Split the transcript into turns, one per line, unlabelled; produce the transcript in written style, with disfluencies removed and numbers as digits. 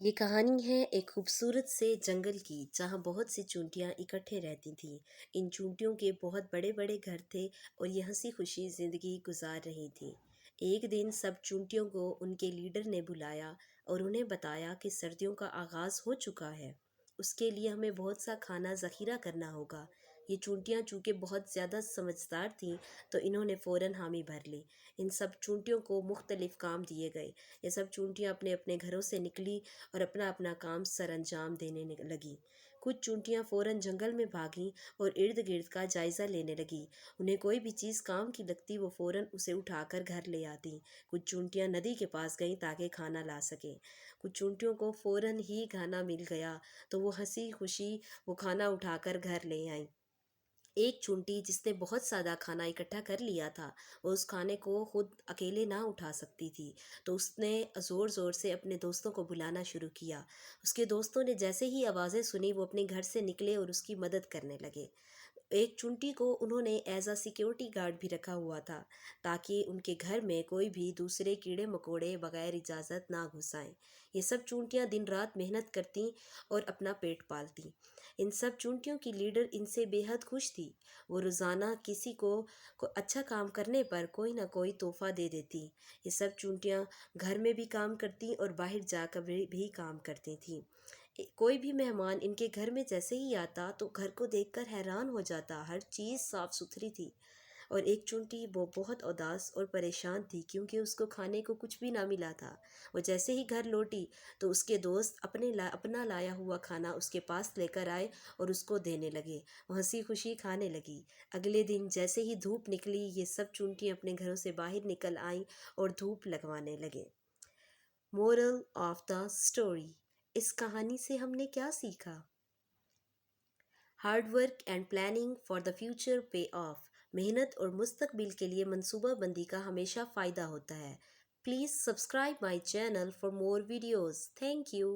ये कहानी है एक खूबसूरत से जंगल की जहाँ बहुत सी चूंटियाँ इकट्ठे रहती थीं। इन चूंटियों के बहुत बड़े बड़े घर थे और ये हंसी खुशी ज़िंदगी गुजार रही थीं। एक दिन सब चूंटियों को उनके लीडर ने बुलाया और उन्हें बताया कि सर्दियों का आगाज़ हो चुका है। उसके लिए हमें बहुत सा खाना ज़ख़ीरा करना होगा। ये चूंटियाँ चूँकि बहुत ज़्यादा समझदार थीं तो इन्होंने फ़ौरन हामी भर ली। इन सब चूंटियों को मुख्तलिफ़ काम दिए गए। ये सब चूंटियाँ अपने अपने घरों से निकली और अपना अपना काम सरअंजाम देने लगी। कुछ चूंटियां फौरन जंगल में भागीं और इर्द गिर्द का जायजा लेने लगी। उन्हें कोई भी चीज़ काम की लगती वो फौरन उसे उठाकर घर ले आती। कुछ चूंटियां नदी के पास गईं ताकि खाना ला सकें। कुछ चूंटियों को फौरन ही खाना मिल गया तो वो हंसी खुशी वो खाना उठाकर घर ले आईं। एक चूंटी जिसने बहुत सारा खाना इकट्ठा कर लिया था, वो उस खाने को खुद अकेले ना उठा सकती थी, तो उसने ज़ोर ज़ोर से अपने दोस्तों को बुलाना शुरू किया। उसके दोस्तों ने जैसे ही आवाज़ें सुनी वो अपने घर से निकले और उसकी मदद करने लगे। एक चुंटी को उन्होंने एज अ सिक्योरिटी गार्ड भी रखा हुआ था ताकि उनके घर में कोई भी दूसरे कीड़े मकोड़े बगैर इजाज़त ना घुस आएं। ये सब चूंटियां दिन रात मेहनत करती और अपना पेट पालती। इन सब चूंटियों की लीडर इनसे बेहद खुश थी। वो रोज़ाना किसी को अच्छा काम करने पर कोई ना कोई तोहफा दे देती। ये सब चूंटियां घर में भी काम करती और बाहर जाकर भी काम करती थीं। कोई भी मेहमान इनके घर में जैसे ही आता तो घर को देखकर हैरान हो जाता। हर चीज़ साफ सुथरी थी। और एक चूंटी वो बहुत उदास और परेशान थी क्योंकि उसको खाने को कुछ भी ना मिला था। वो जैसे ही घर लौटी तो उसके दोस्त अपना लाया हुआ खाना उसके पास लेकर आए और उसको देने लगे। वो हंसी खुशी खाने लगी। अगले दिन जैसे ही धूप निकली ये सब चूंटी अपने घरों से बाहर निकल आईं और धूप लगवाने लगे। मोरल ऑफ द स्टोरी, इस कहानी से हमने क्या सीखा? Hard work and planning for the future पे ऑफ। मेहनत और मुस्तकबिल के लिए मंसूबा बंदी का हमेशा फ़ायदा होता है। Please subscribe my channel for more videos. Thank you.